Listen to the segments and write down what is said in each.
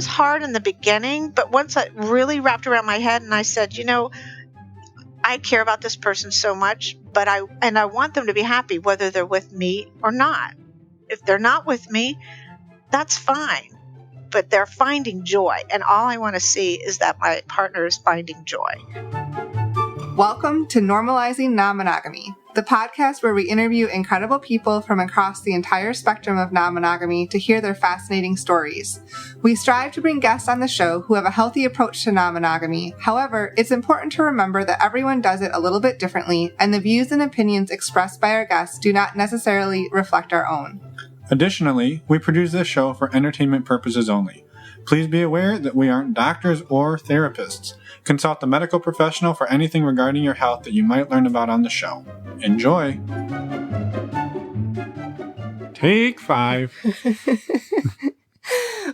was hard in the beginning, but once it really wrapped around my head and I said, I care about this person so much, but I want them to be happy whether they're with me or not. If they're not with me, that's fine. But they're finding joy. And all I want to see is that my partner is finding joy. Welcome to Normalizing Non-Monogamy, the podcast where we interview incredible people from across the entire spectrum of non-monogamy to hear their fascinating stories. We strive to bring guests on the show who have a healthy approach to non-monogamy. However, it's important to remember that everyone does it a little bit differently, and the views and opinions expressed by our guests do not necessarily reflect our own. Additionally, we produce this show for entertainment purposes only. Please be aware that we aren't doctors or therapists. Consult a medical professional for anything regarding your health that you might learn about on the show. Enjoy! Take 5.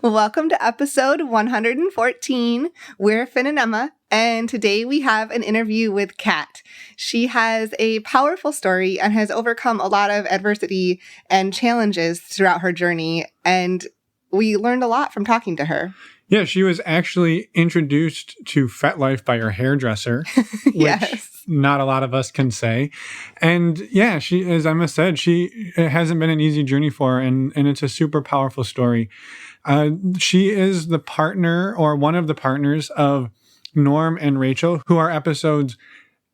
Welcome to episode 114. We're Finn and Emma, and today we have an interview with Katt. She has a powerful story and has overcome a lot of adversity and challenges throughout her journey, and we learned a lot from talking to her. Yeah, she was actually introduced to Fetlife by her hairdresser, Yes. which not a lot of us can say. And yeah, she, as Emma said, it hasn't been an easy journey for her, and it's a super powerful story. She is the partner or one of the partners of Norm and Rachel, who are episodes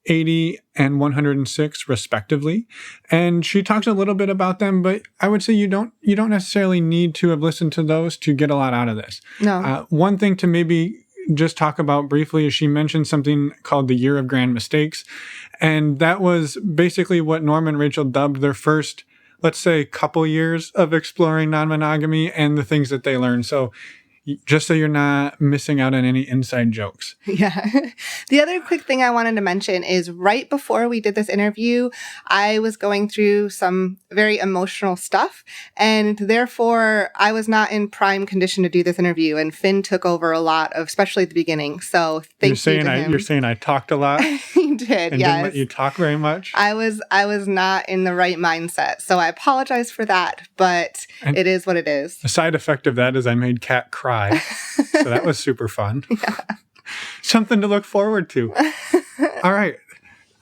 80 and 106 respectively. And she talks a little bit about them, but I would say you don't necessarily need to have listened to those to get a lot out of this. No. One thing to maybe just talk about briefly is she mentioned something called the Year of Grand Mistakes. And that was basically what Norm and Rachel dubbed their first, let's say, couple years of exploring non-monogamy and the things that they learned. So just so you're not missing out on any inside jokes. Yeah. The other quick thing I wanted to mention is right before we did this interview, I was going through some very emotional stuff, and therefore I was not in prime condition to do this interview, and Finn took over a lot of, especially at the beginning. So thank you to him. You're saying I talked a lot? He did, and yes. Didn't let you talk very much? I was not in the right mindset, so I apologize for that, but it is what it is. The side effect of that is I made Katt cry. So that was super fun. Yeah. Something to look forward to. All right.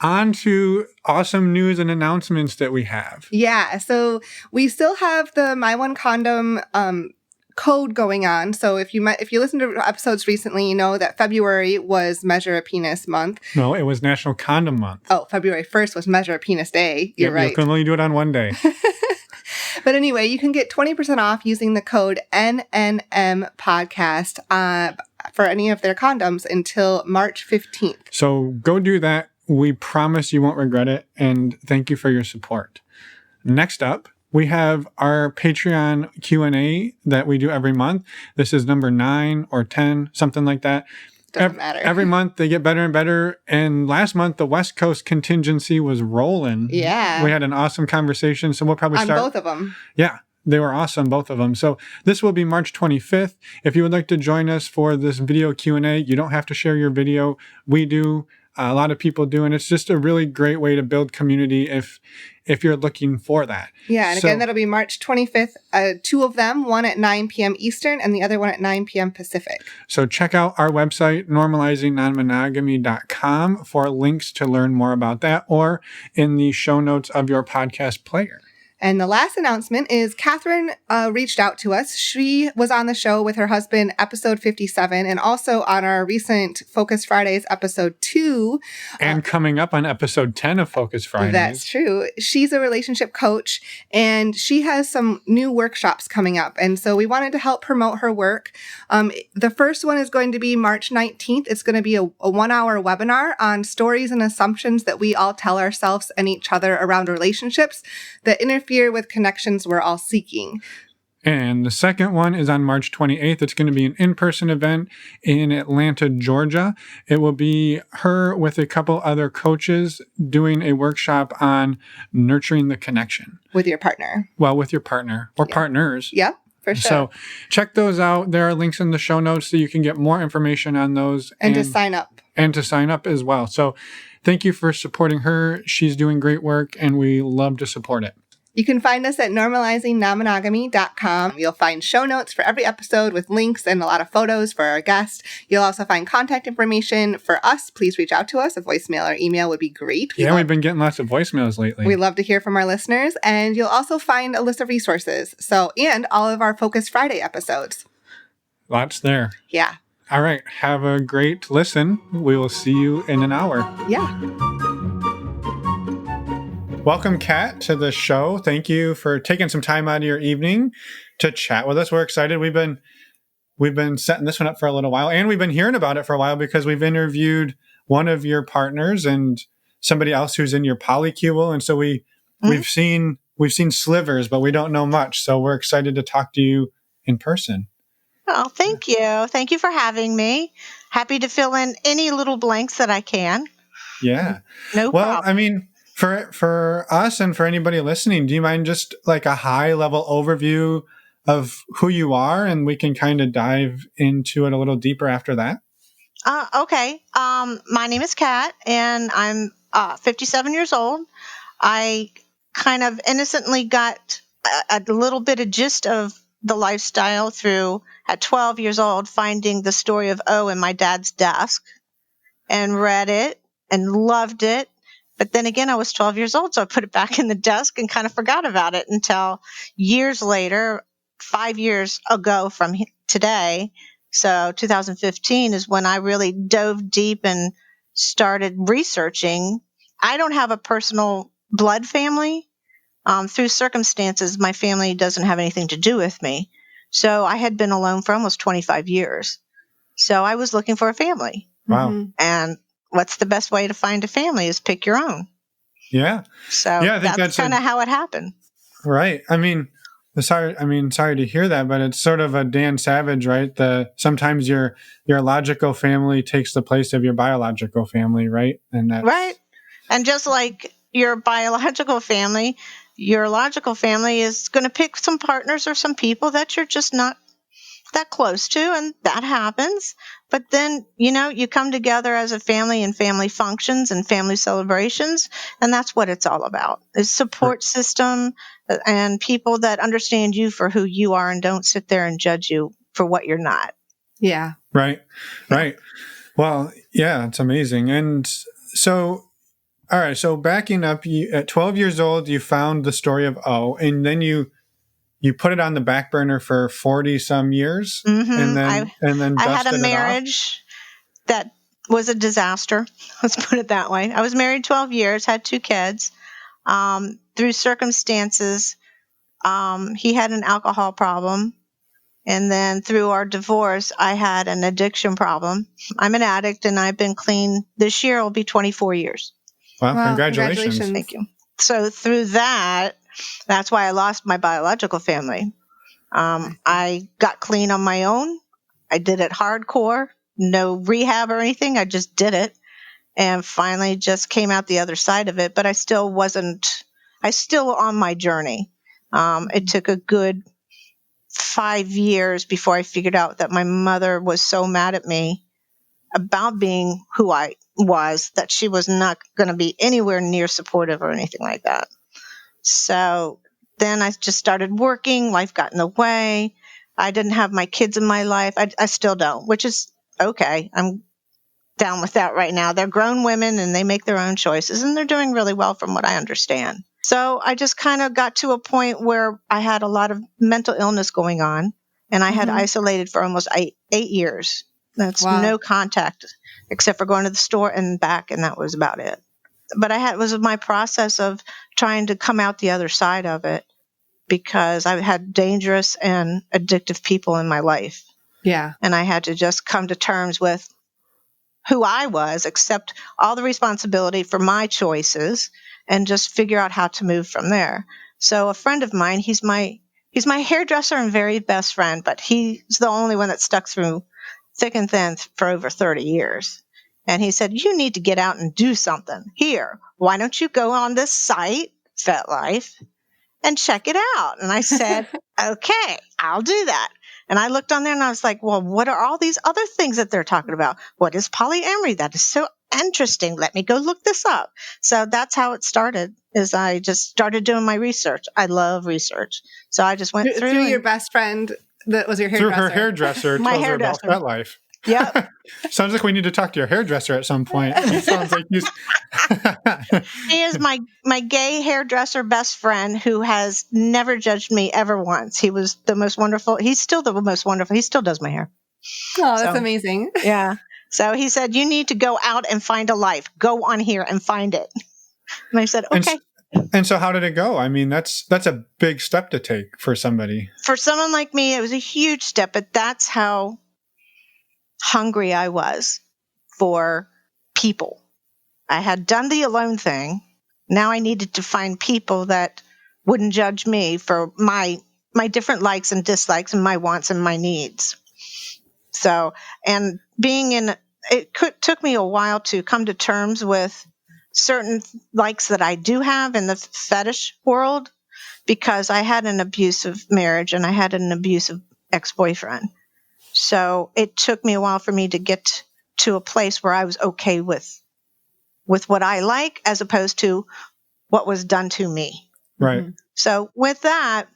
On to awesome news and announcements that we have. Yeah. So we still have the My One Condom code going on. So if you listened to episodes recently, you know that February was Measure a Penis Month. No, it was National Condom Month. Oh, February 1st was Measure a Penis Day. You're right. You can only do it on one day. But anyway, you can get 20% off using the code NNM podcast for any of their condoms until March 15th. So go do that. We promise you won't regret it. And thank you for your support. Next up, we have our Patreon Q&A that we do every month. This is number 9 or 10, something like that. Doesn't matter. Every month they get better and better. And last month, the West Coast contingency was rolling. Yeah. We had an awesome conversation. So we'll probably start. On both of them. Yeah. They were awesome, both of them. So this will be March 25th. If you would like to join us for this video Q&A, you don't have to share your video. We do. A lot of people do. And it's just a really great way to build community if you're looking for that. Yeah. And again, that'll be March 25th. 2 of them, one at 9 p.m. Eastern and the other one at 9 p.m. Pacific. So check out our website, normalizingnonmonogamy.com, for links to learn more about that, or in the show notes of your podcast player. And the last announcement is Catherine reached out to us. She was on the show with her husband, episode 57, and also on our recent Focus Fridays, episode 2. And coming up on episode 10 of Focus Fridays. That's true. She's a relationship coach, and she has some new workshops coming up. And so we wanted to help promote her work. The first one is going to be March 19th. It's going to be a 1-hour webinar on stories and assumptions that we all tell ourselves and each other around relationships that interfere with connections we're all seeking. And the second one is on March 28th. It's going to be an in-person event in Atlanta, Georgia. It will be her with a couple other coaches doing a workshop on nurturing the connection. With your partner. Well, with your partner or partners. Yep. For sure. So check those out. There are links in the show notes so you can get more information on those. And to sign up. And to sign up as well. So thank you for supporting her. She's doing great work and we love to support it. You can find us at normalizingnonmonogamy.com. You'll find show notes for every episode with links and a lot of photos for our guest. You'll also find contact information for us. Please reach out to us. A voicemail or email would be great. We've been getting lots of voicemails lately. We love to hear from our listeners. And you'll also find a list of resources. And all of our Focus Friday episodes. Lots there. Yeah. All right. Have a great listen. We will see you in an hour. Yeah. Welcome, Katt, to the show. Thank you for taking some time out of your evening to chat with us. We're excited. We've been setting this one up for a little while, and we've been hearing about it for a while because we've interviewed one of your partners and somebody else who's in your polycule, and so we've seen slivers, but we don't know much. So we're excited to talk to you in person. Oh, thank you. Thank you for having me. Happy to fill in any little blanks that I can. Yeah. No problem. Well, I mean, for us and for anybody listening, do you mind just like a high level overview of who you are, and we can kind of dive into it a little deeper after that? Okay. My name is Katt, and I'm 57 years old. I kind of innocently got a little bit of gist of the lifestyle through, at 12 years old, finding the story of O in my dad's desk and read it and loved it. But then again, I was 12 years old, so I put it back in the desk and kind of forgot about it until years later, 5 years ago from today. So 2015 is when I really dove deep and started researching. I don't have a personal blood family. Through circumstances, my family doesn't have anything to do with me. So I had been alone for almost 25 years. So I was looking for a family. Wow. And what's the best way to find a family is pick your own. Yeah. So I think that's kind of how it happened. Right. I mean, sorry to hear that, but it's sort of a Dan Savage, right? Sometimes your logical family takes the place of your biological family, right? And that's right. And just like your biological family, your logical family is going to pick some partners or some people that you're just not that close to, and that happens. But then, you come together as a family and family functions and family celebrations, and that's what it's all about. Is support system and people that understand you for who you are and don't sit there and judge you for what you're not. Yeah. Right. Well, yeah, it's amazing. And so, all right, so backing up, at 12 years old, you found the story of O, and then you put it on the back burner for 40 some years. And then I had a dusted marriage that was a disaster. Let's put it that way. I was married 12 years, had 2 kids. Through circumstances, he had an alcohol problem. And then through our divorce, I had an addiction problem. I'm an addict, and I've been clean. This year will be 24 years. Wow, congratulations. Thank you. So through that's why I lost my biological family. I got clean on my own. I did it hardcore, no rehab or anything. I just did it, and finally just came out the other side of it. But I still on my journey. It took a good 5 years before I figured out that my mother was so mad at me about being who I was that she was not going to be anywhere near supportive or anything like that. So then I just started working. Life got in the way. I didn't have my kids in my life. I still don't, which is okay. I'm down with that right now. They're grown women and they make their own choices, and they're doing really well from what I understand. So I just kind of got to a point where I had a lot of mental illness going on, and I had isolated for almost 8 years. That's no contact except for going to the store and back, and that was about it. But it was my process of trying to come out the other side of it, because I had dangerous and addictive people in my life. Yeah. And I had to just come to terms with who I was, accept all the responsibility for my choices, and just figure out how to move from there. So a friend of mine, he's my hairdresser and very best friend, but he's the only one that stuck through thick and thin for over 30 years. And he said, you need to get out and do something. Here, why don't you go on this site, Fetlife, and check it out? And I said, okay, I'll do that. And I looked on there and I was like, well, what are all these other things that they're talking about? What is polyamory? That is so interesting. Let me go look this up. So that's how it started, is I just started doing my research. I love research. So I just went through your best friend that was your hairdresser. Through her hairdresser My tells hairdresser. her about Fetlife. Yep. Sounds like we need to talk to your hairdresser at some point. He sounds like he's... He is my gay hairdresser best friend who has never judged me ever once. He was the most wonderful. He's still the most wonderful. He still does my hair. Oh, that's amazing. Yeah. So he said, you need to go out and find a life. Go on here and find it. And I said, okay. And so how did it go? I mean, that's a big step to take for somebody. For someone like me, it was a huge step, but that's how hungry I was for people. I had done the alone thing. Now I needed to find people that wouldn't judge me for my different likes and dislikes and my wants and my needs. So, and took me a while to come to terms with certain likes that I do have in the fetish world, because I had an abusive marriage and I had an abusive ex-boyfriend. So it took me a while for me to get to a place where I was okay with what I like, as opposed to what was done to me. Right. So with that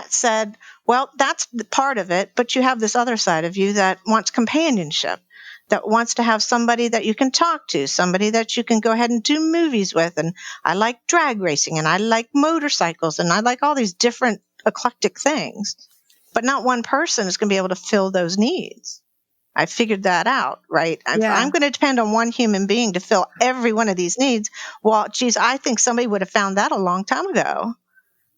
said, well, that's the part of it, but you have this other side of you that wants companionship, that wants to have somebody that you can talk to, somebody that you can go ahead and do movies with. And I like drag racing, and I like motorcycles, and I like all these different eclectic things, but not one person is going to be able to fill those needs. I figured that out, right? Yeah. I'm going to depend on one human being to fill every one of these needs. Well, geez, I think somebody would have found that a long time ago.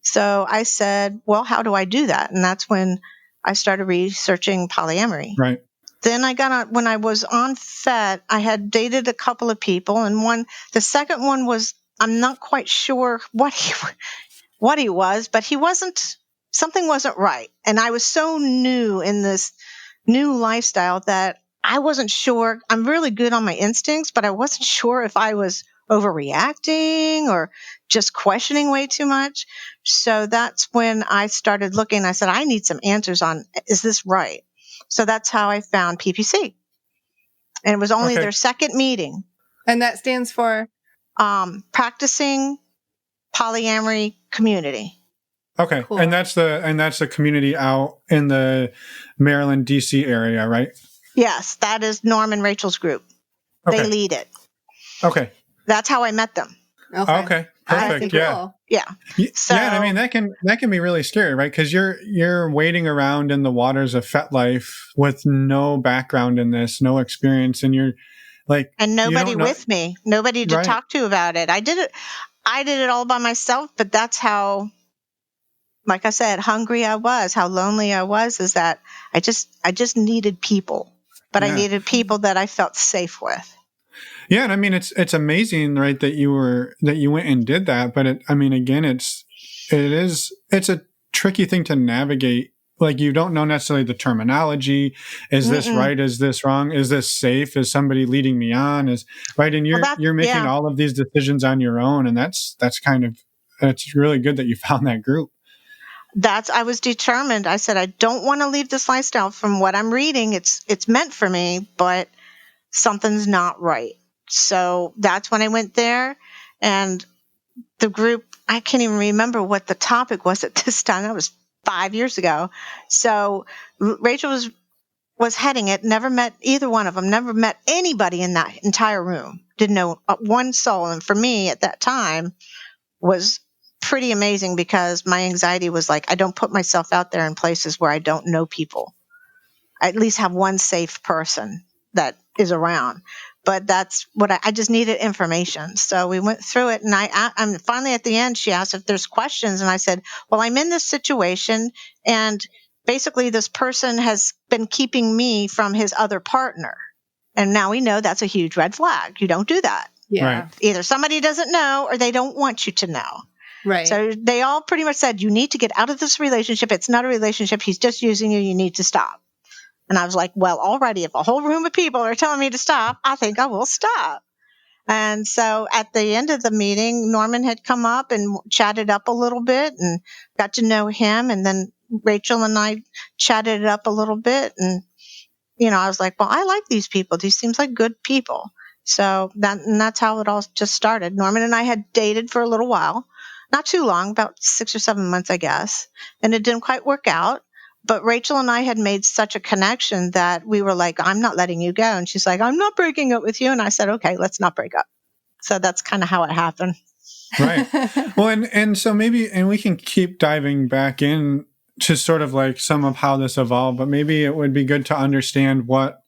So I said, well, how do I do that? And that's when I started researching polyamory. Right. Then when I was on Fet, I had dated a couple of people, and the second one was, I'm not quite sure what he was, but something wasn't right. And I was so new in this new lifestyle that I wasn't sure. I'm really good on my instincts, but I wasn't sure if I was overreacting or just questioning way too much. So that's when I started looking. I said, I need some answers on, is this right? So that's how I found PPC. And it was only their second meeting. And that stands for? Practicing Polyamory Community. Okay. Cool. And that's the community out in the Maryland, DC area, right? Yes, that is Norm and Rachel's group. Okay. They lead it. Okay. That's how I met them. Okay. Perfect. Yeah. Cool. Yeah. So, yeah. I mean, that can be really scary, right? Because you're wading around in the waters of Fetlife with no background in this, no experience, and you're like, and nobody with me, nobody to talk to about it. I did it all by myself, but that's how, like I said, hungry I was, how lonely I was, is that I just needed people, but I needed people that I felt safe with. Yeah, and I mean it's amazing, right, that you went and did that. But it's a tricky thing to navigate. Like, you don't know necessarily the terminology. Is this right? Is this wrong? Is this safe? Is somebody leading me on? Is right? And you're making all of these decisions on your own, and it's really good that you found that group. I was determined. I said, I don't want to leave this lifestyle. From what I'm reading, it's meant for me, but something's not right. So that's when I went there, and the group, I can't even remember what the topic was at this time. That was 5 years ago. So Rachel was heading it, never met either one of them, never met anybody in that entire room, didn't know one soul. And for me at that time was pretty amazing, because my anxiety was like, I don't put myself out there in places where I don't know people. I at least have one safe person that is around. But that's what I just needed information. So we went through it, and I'm finally at the end, she asked if there's questions. And I said, well, I'm in this situation, and basically this person has been keeping me from his other partner. And now we know that's a huge red flag. You don't do that. Yeah. Right. Either somebody doesn't know, or they don't want you to know. Right. So they all pretty much said, you need to get out of this relationship. It's not a relationship. He's just using you. You need to stop. And I was like, well, already, if a whole room of people are telling me to stop, I think I will stop. And so at the end of the meeting, Norman had come up and chatted up a little bit and got to know him. And then Rachel and I chatted it up a little bit. And, I was like, well, I like these people. These seems like good people. So that's how it all just started. Norman and I had dated for a little while, not too long, about 6 or 7 months, I guess, and it didn't quite work out. But Rachel and I had made such a connection that we were like, I'm not letting you go. And she's like, I'm not breaking up with you. And I said, okay, let's not break up. So that's kind of how it happened. Right. Well, and so maybe, and we can keep diving back in to sort of like some of how this evolved, but maybe it would be good to understand what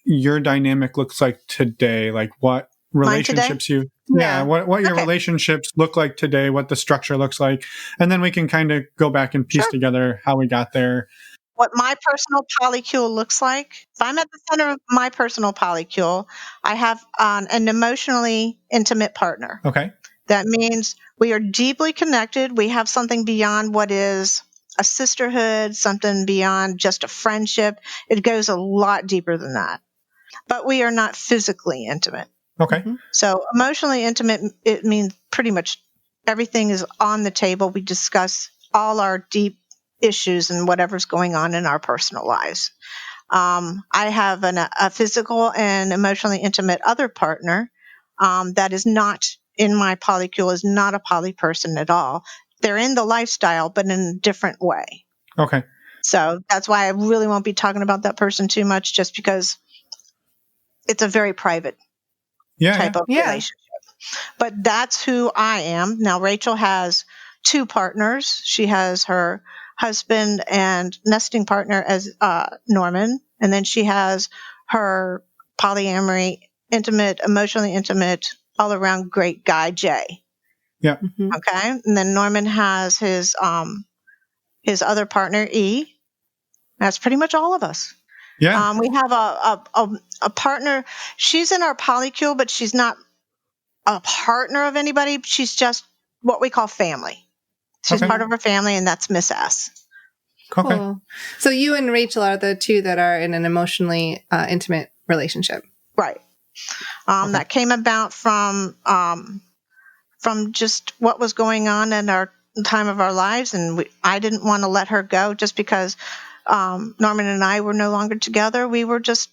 your dynamic looks like today, like what relationships what your relationships look like today, what the structure looks like, and then we can kind of go back and piece together how we got there. What my personal polycule looks like. If I'm at the center of my personal polycule, I have an emotionally intimate partner. Okay. That means we are deeply connected. We have something beyond what is a sisterhood, something beyond just a friendship. It goes a lot deeper than that. But we are not physically intimate. Okay. So emotionally intimate, it means pretty much everything is on the table. We discuss all our deep issues and whatever's going on in our personal lives. I have a physical and emotionally intimate other partner that is not in my polycule, is not a poly person at all. They're in the lifestyle, but in a different way. Okay. So that's why I really won't be talking about that person too much, just because it's a very private type of relationship. But that's who I am. Now, Rachel has 2 partners. She has her husband and nesting partner as Norman, and then she has her polyamory, intimate, emotionally intimate, all around great guy, Jay. Yeah. Okay. And then Norman has his other partner, E. That's pretty much all of us. Yeah. We have a partner. She's in our polycule, but she's not a partner of anybody. She's just what we call family. She's part of our family, and that's Miss S. Cool. Okay. So you and Rachel are the 2 that are in an emotionally intimate relationship. Right. That came about from just what was going on in our time of our lives, and I didn't want to let her go just because Norman and I were no longer together. We were just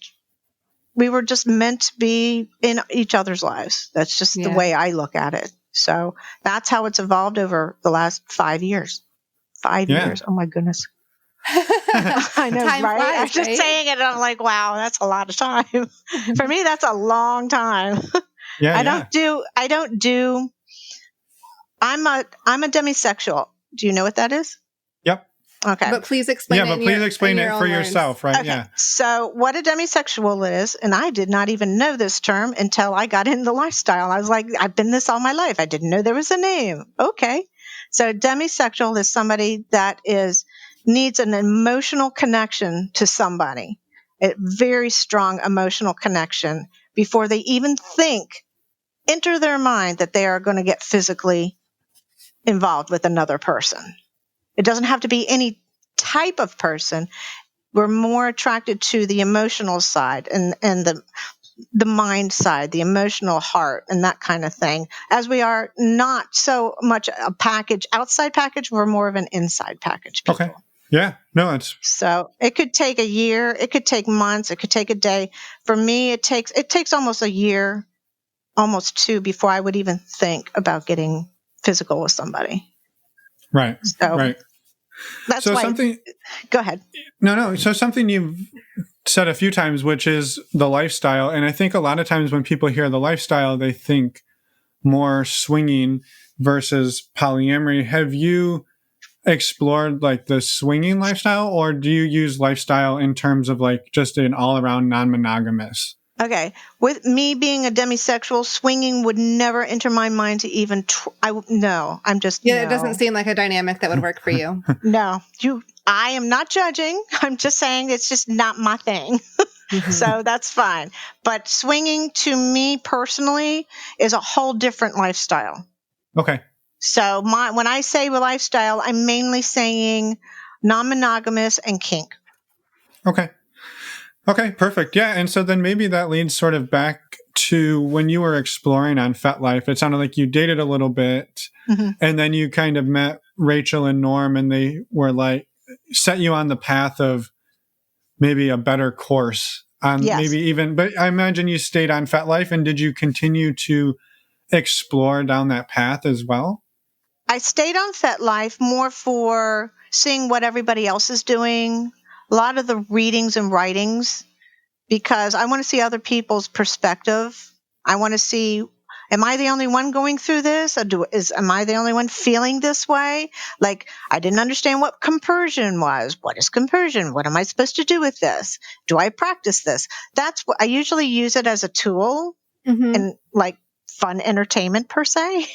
meant to be in each other's lives. That's just the way I look at it. So that's how it's evolved over the last 5 years. 5 years. Oh my goodness. I know, time right? flies, I'm just saying it, and I'm like, wow, that's a lot of time. For me, that's a long time. I don't do. I'm a demisexual. Do you know what that is? Yep. Okay. But please explain it. Please explain it for yourself, right? Okay. Yeah. So what a demisexual is, and I did not even know this term until I got in the lifestyle. I was like, I've been this all my life. I didn't know there was a name. Okay. So demisexual is somebody that needs an emotional connection to somebody, a very strong emotional connection before they even enter their mind that they are going to get physically involved with another person. It doesn't have to be any type of person. We're more attracted to the emotional side and the mind side, the emotional heart, and that kind of thing. As we are not so much a outside package, we're more of an inside package people. Okay. Yeah. No, it's so it could take a year, it could take months, it could take a day. For me, it takes almost a year, almost 2, before I would even think about getting physical with somebody. Right. So right. That's why. Go ahead. No. So something you've said a few times, which is the lifestyle. And I think a lot of times when people hear the lifestyle, they think more swinging versus polyamory. Have you explored like the swinging lifestyle, or do you use lifestyle in terms of like just an all around non-monogamous? Okay. With me being a demisexual, swinging would never enter my mind to even no. It doesn't seem like a dynamic that would work for you. No. I am not judging. I'm just saying it's just not my thing. So that's fine. But swinging to me personally is a whole different lifestyle. Okay. So when I say lifestyle, I'm mainly saying non-monogamous and kink. Okay. Okay, perfect. Yeah, and so then maybe that leads sort of back to when you were exploring on Fetlife. It sounded like you dated a little bit, and then you kind of met Rachel and Norm, and they were like, set you on the path of maybe a better course Yes. maybe even, but I imagine you stayed on Fetlife, and did you continue to explore down that path as well? I stayed on Fetlife more for seeing what everybody else is doing, a lot of the readings and writings, because I want to see other people's perspective. I want to see, am I the only one going through this? Or am I the only one feeling this way? Like, I didn't understand what compersion was. What is compersion? What am I supposed to do with this? Do I practice this? That's what I usually use it as a tool and like fun entertainment per se.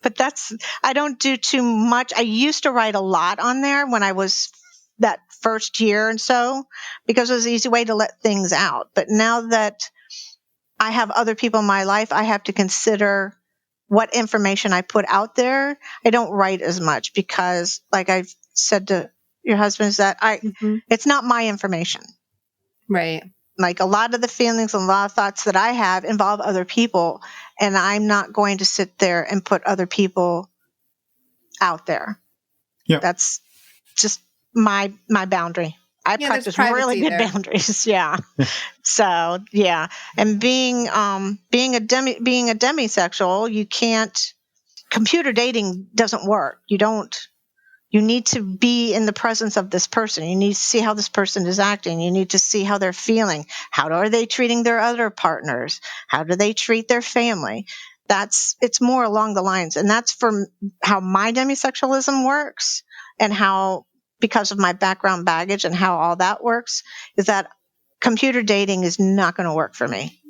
But I don't do too much. I used to write a lot on there when I was that first year and so, because it was an easy way to let things out. But now that I have other people in my life, I have to consider what information I put out there. I don't write as much because, like I've said to your husband, is that it's not my information. Right. Like, a lot of the feelings and a lot of thoughts that I have involve other people, and I'm not going to sit there and put other people out there. Yeah. That's just my boundary. I practice really good boundaries. Yeah. So, yeah. And being a demisexual, you can't, computer dating doesn't work. You need to be in the presence of this person. You need to see how this person is acting. You need to see how they're feeling. How are they treating their other partners? How do they treat their family? It's more along the lines. And that's for how my demisexualism works, and how, because of my background baggage and how all that works, is that computer dating is not going to work for me.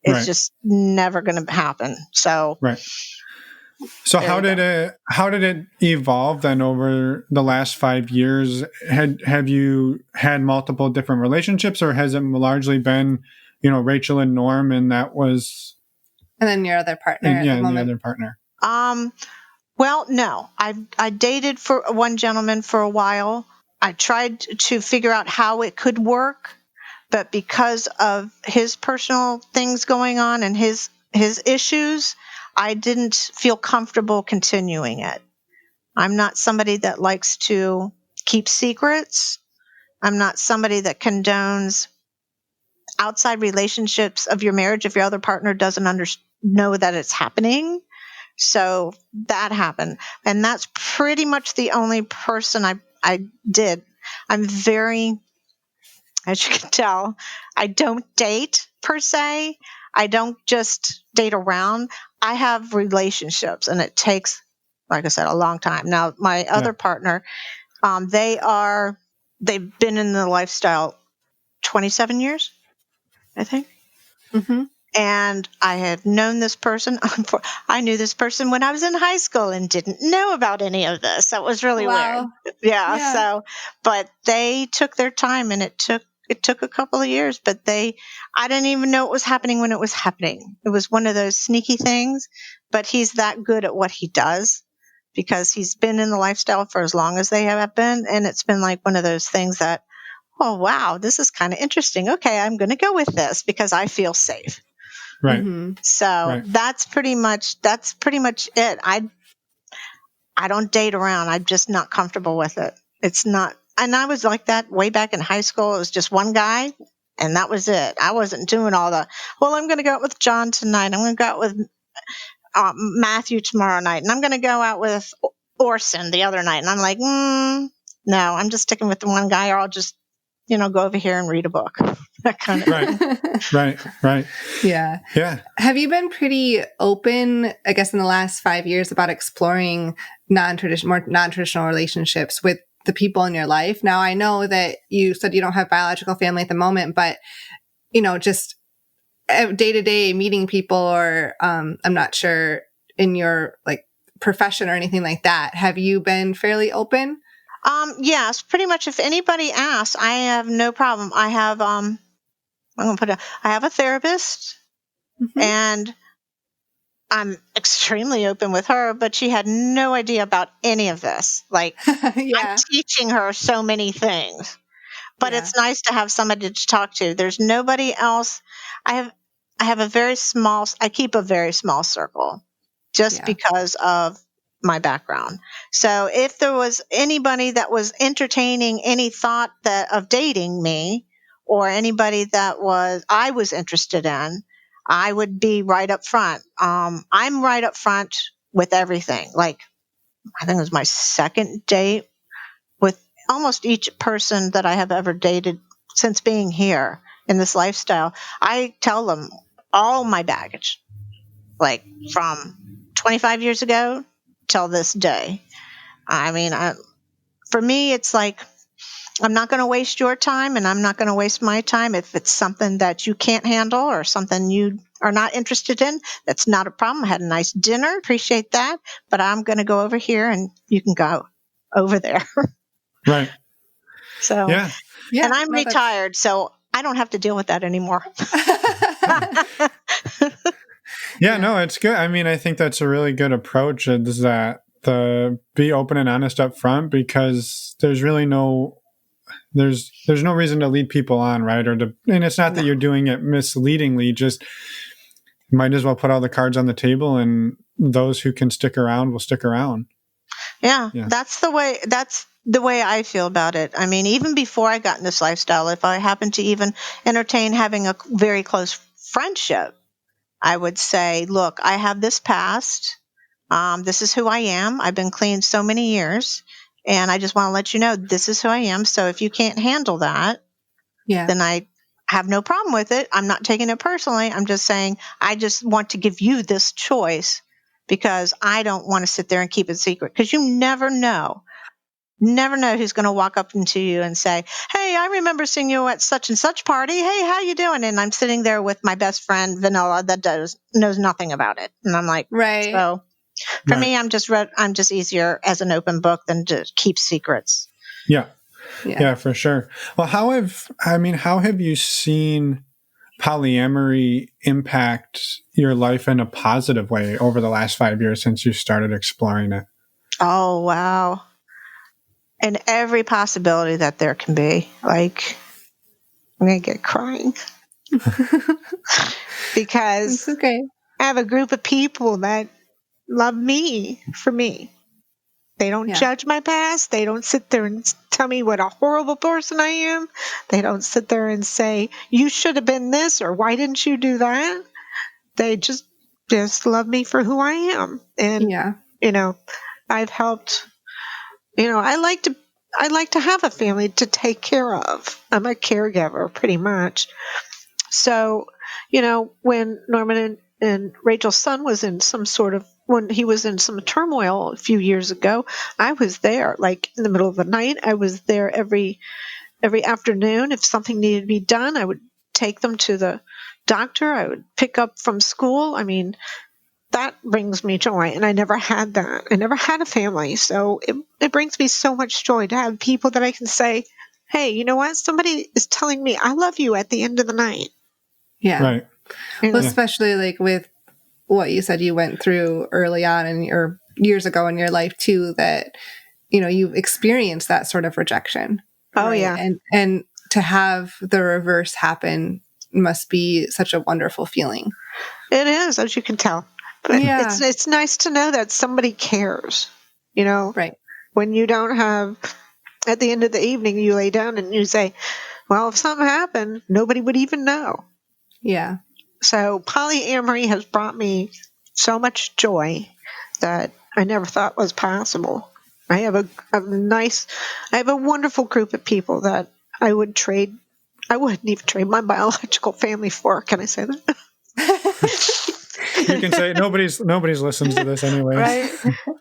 It's just never going to happen. So, So how did it evolve then over the last 5 years? Have you had multiple different relationships, or has it largely been, Rachel and Norm, and that was, and then your other partner at the moment? The other partner. Well, no, I dated for one gentleman for a while. I tried to figure out how it could work, but because of his personal things going on and his issues, I didn't feel comfortable continuing it. I'm not somebody that likes to keep secrets. I'm not somebody that condones outside relationships of your marriage if your other partner doesn't know that it's happening. So that happened. And that's pretty much the only person I did. I'm very, as you can tell, I don't date per se. I don't just date around. I have relationships, and it takes, like I said, a long time. Now, my other partner, they've been in the lifestyle 27 years, I think. And I had known this person. I knew this person when I was in high school and didn't know about any of this. That was really weird. Yeah. So, but they took their time, and it took a couple of years, but I didn't even know it was happening when it was happening. It was one of those sneaky things, but he's that good at what he does because he's been in the lifestyle for as long as they have been. And it's been like one of those things that, oh, wow, this is kind of interesting. Okay, I'm going to go with this because I feel safe. Right. So that's pretty much it. I don't date around. I'm just not comfortable with it. It's not, and I was like that way back in high school. It was just one guy, and that was it. I wasn't doing all the, well, I'm going to go out with John tonight. I'm going to go out with Matthew tomorrow night, and I'm going to go out with Orson the other night. And I'm like, no, I'm just sticking with the one guy, or I'll just, go over here and read a book. That kind of thing. Right. Yeah. Have you been pretty open, I guess, in the last 5 years about exploring more non-traditional relationships with the people in your life? Now, I know that you said you don't have biological family at the moment, but, just day to day meeting people, or I'm not sure in your profession or anything like that. Have you been fairly open? Yes, pretty much. If anybody asks, I have no problem. I have, I have a therapist, and I'm extremely open with her, but she had no idea about any of this. Like, I'm teaching her so many things, but it's nice to have somebody to talk to. There's nobody else. I have I keep a very small circle just because of my background. So if there was anybody that was entertaining any thought of dating me or anybody that I was interested in, I would be right up front. I'm right up front with everything. Like, I think it was my second date with almost each person that I have ever dated since being here in this lifestyle. I tell them all my baggage, like from 25 years ago till this day. I mean, for me, it's like, I'm not going to waste your time and I'm not going to waste my time. If it's something that you can't handle or something you are not interested in, that's not a problem. I had a nice dinner, appreciate that, but I'm going to go over here and you can go over there. Right. So, Yeah. and I'm retired, so I don't have to deal with that anymore. Yeah, no, it's good. I mean, I think that's a really good approach, is that the be open and honest up front, because there's really there's no reason to lead people on, right? And it's not that you're doing it misleadingly, just might as well put all the cards on the table, and those who can stick around will stick around. Yeah. That's the way I feel about it. I mean, even before I got in this lifestyle, if I happened to even entertain having a very close friendship, I would say, look, I have this past. This is who I am. I've been clean so many years, and I just want to let you know this is who I am. So if you can't handle that, then I have no problem with it. I'm not taking it personally. I'm just saying I just want to give you this choice because I don't want to sit there and keep it secret, because you never know. Never know who's going to walk up into you and say, "Hey, I remember seeing you at such and such party. Hey, how you doing?" And I'm sitting there with my best friend Vanilla that knows nothing about it, and I'm like, right. So for me, I'm just easier as an open book than to keep secrets. Yeah, for sure. Well, how have you seen polyamory impact your life in a positive way over the last 5 years since you started exploring it? Oh, wow. And every possibility that there can be. Like, I'm going to get crying. Because okay. I have a group of people that love me for me. They don't judge my past. They don't sit there and tell me what a horrible person I am. They don't sit there and say, you should have been this, or why didn't you do that? They just love me for who I am. And, I've helped, I like to have a family to take care of. I'm a caregiver pretty much. So, when Norman and Rachel's son was when he was in some turmoil a few years ago, I was there, like in the middle of the night. I was there every afternoon. If something needed to be done, I would take them to the doctor. I would pick up from school. I mean, that brings me joy, and I never had that. I never had a family, so it brings me so much joy to have people that I can say, hey, you know what? Somebody is telling me I love you at the end of the night. Yeah. Right. Well, especially like with what you said you went through early on or years ago in your life too, that, you've experienced that sort of rejection. Oh, right? yeah. And to have the reverse happen must be such a wonderful feeling. It is, as you can tell. But it's nice to know that somebody cares, Right. When you don't have, at the end of the evening, you lay down and you say, well, if something happened, nobody would even know. Yeah. So polyamory has brought me so much joy that I never thought was possible. I have a wonderful group of people that I wouldn't even trade my biological family for. Can I say that? You can say nobody's listens to this anyway. Right?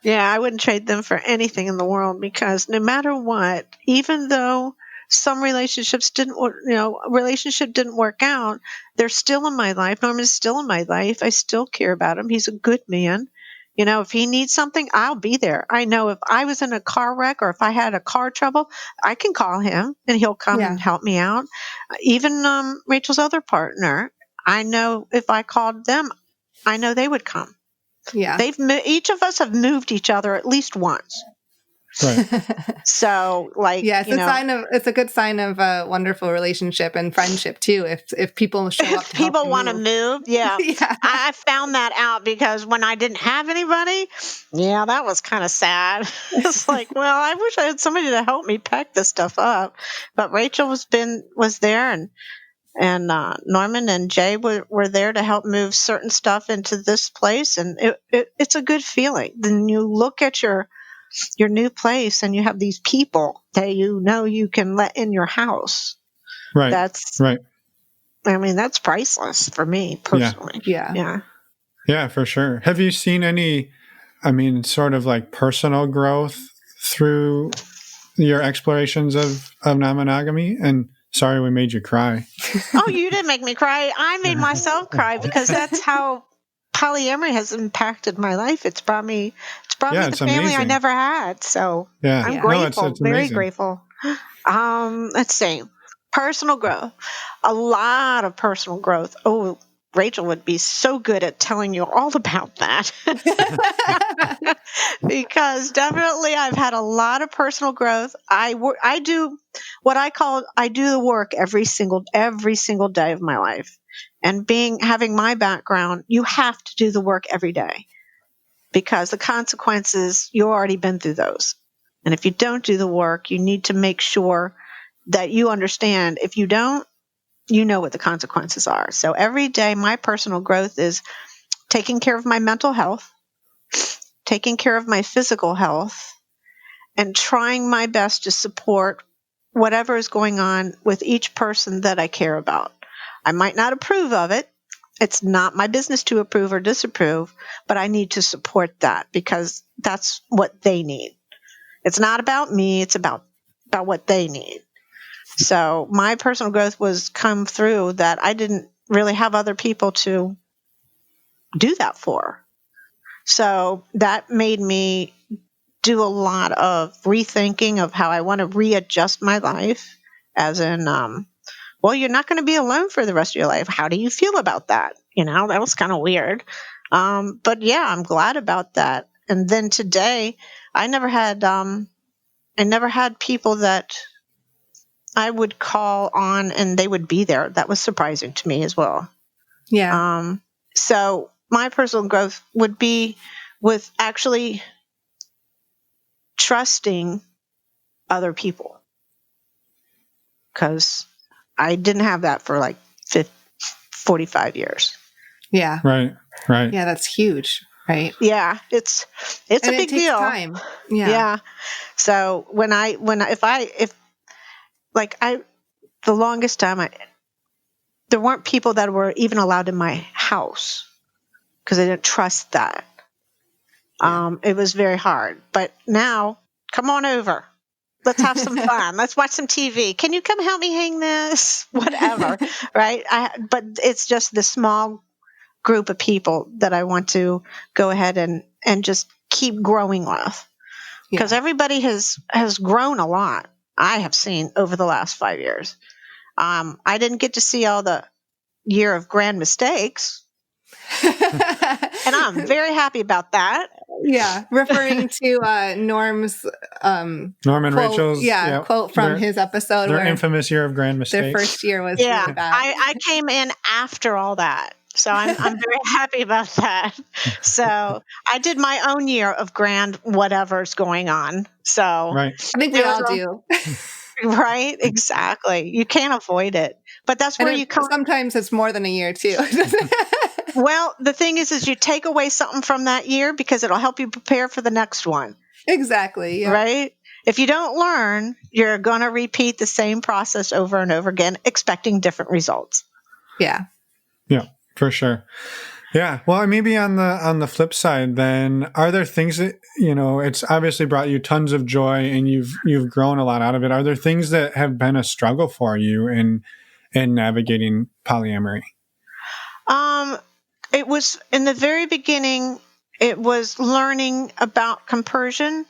Yeah, I wouldn't trade them for anything in the world, because no matter what, even though some relationships didn't work out, they're still in my life. Norman's still in my life. I still care about him. He's a good man. If he needs something, I'll be there. I know if I was in a car wreck or if I had a car trouble, I can call him and he'll come and help me out. Even Rachel's other partner, I know if I called them, I know they would come. Yeah. Each of us have moved each other at least once. Right. So, like, yeah, it's a good sign of a wonderful relationship and friendship too. If people show up if to help people you want to move, yeah. yeah. I found that out because when I didn't have anybody, yeah, that was kind of sad. It's like, well, I wish I had somebody to help me pack this stuff up. But Rachel was there, and Norman and Jay were there to help move certain stuff into this place, and it's a good feeling. Then you look at your new place, and you have these people that you can let in your house. Right. That's right. I mean, that's priceless for me personally. Yeah. Yeah, for sure. Have you seen any, sort of like personal growth through your explorations of non-monogamy? And sorry we made you cry. Oh, you didn't make me cry. I made myself cry because that's how polyamory has impacted my life. It's brought me the family amazing. I never had. So I'm grateful, it's very amazing. grateful. Let's see. Personal growth. A lot of personal growth. Oh, Rachel would be so good at telling you all about that. Because definitely I've had a lot of personal growth. I do what I do the work every single day of my life. And having my background, you have to do the work every day because the consequences, you've already been through those. And if you don't do the work, you need to make sure that you understand. If you don't, you know what the consequences are. So every day, my personal growth is taking care of my mental health, taking care of my physical health, and trying my best to support whatever is going on with each person that I care about. I might not approve of it. It's not my business to approve or disapprove, but I need to support that because that's what they need. It's not about me. It's about what they need. So my personal growth was come through that I didn't really have other people to do that for. So that made me do a lot of rethinking of how I want to readjust my life, as in, well, you're not going to be alone for the rest of your life. How do you feel about that? That was kind of weird. But yeah, I'm glad about that. And then today, I never had people that I would call on and they would be there. That was surprising to me as well. Yeah. So my personal growth would be with actually trusting other people, because I didn't have that for like 45 years. Yeah. Right. Yeah, that's huge, right? Yeah, it's a big deal. Time. Yeah. So the longest time there weren't people that were even allowed in my house because I didn't trust that. Yeah. It was very hard. But now, come on over. Let's have some fun. Let's watch some TV. Can you come help me hang this? Whatever, right? But it's just the small group of people that I want to go ahead and just keep growing with. Because everybody has grown a lot, I have seen over the last 5 years. I didn't get to see all the year of grand mistakes. And I'm very happy about that. Yeah, referring to Norm's Norman quote, Rachel's quote from his episode, their where infamous year of grand mistakes. Their first year was really bad. I came in after all that, so I'm very happy about that. So I did my own year of grand whatever's going on. So right. I think we all do. Right, exactly. You can't avoid it, but that's where you come. Sometimes it's more than a year too. Well, the thing is you take away something from that year because it'll help you prepare for the next one. Exactly. Yeah. Right? If you don't learn, you're going to repeat the same process over and over again, expecting different results. Yeah. Yeah, for sure. Yeah. Well, maybe on the flip side, then, are there things that, it's obviously brought you tons of joy and you've grown a lot out of it. Are there things that have been a struggle for you in navigating polyamory? It was in the very beginning, it was learning about compersion,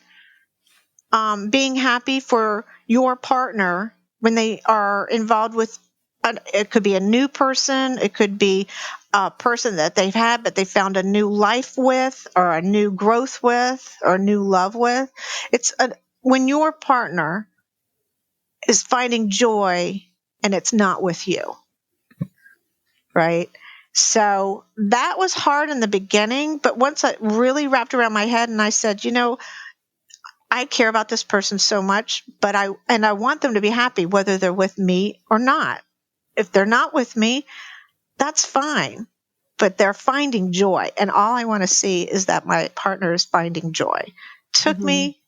being happy for your partner when they are involved with, it could be a new person, it could be a person that they've had, but they found a new life with, or a new growth with, or a new love with. when your partner is finding joy and it's not with you, right? So that was hard in the beginning, but once I really wrapped around my head and I said, I care about this person so much, but I want them to be happy whether they're with me or not. If they're not with me, that's fine, but they're finding joy. And all I want to see is that my partner is finding joy. Took me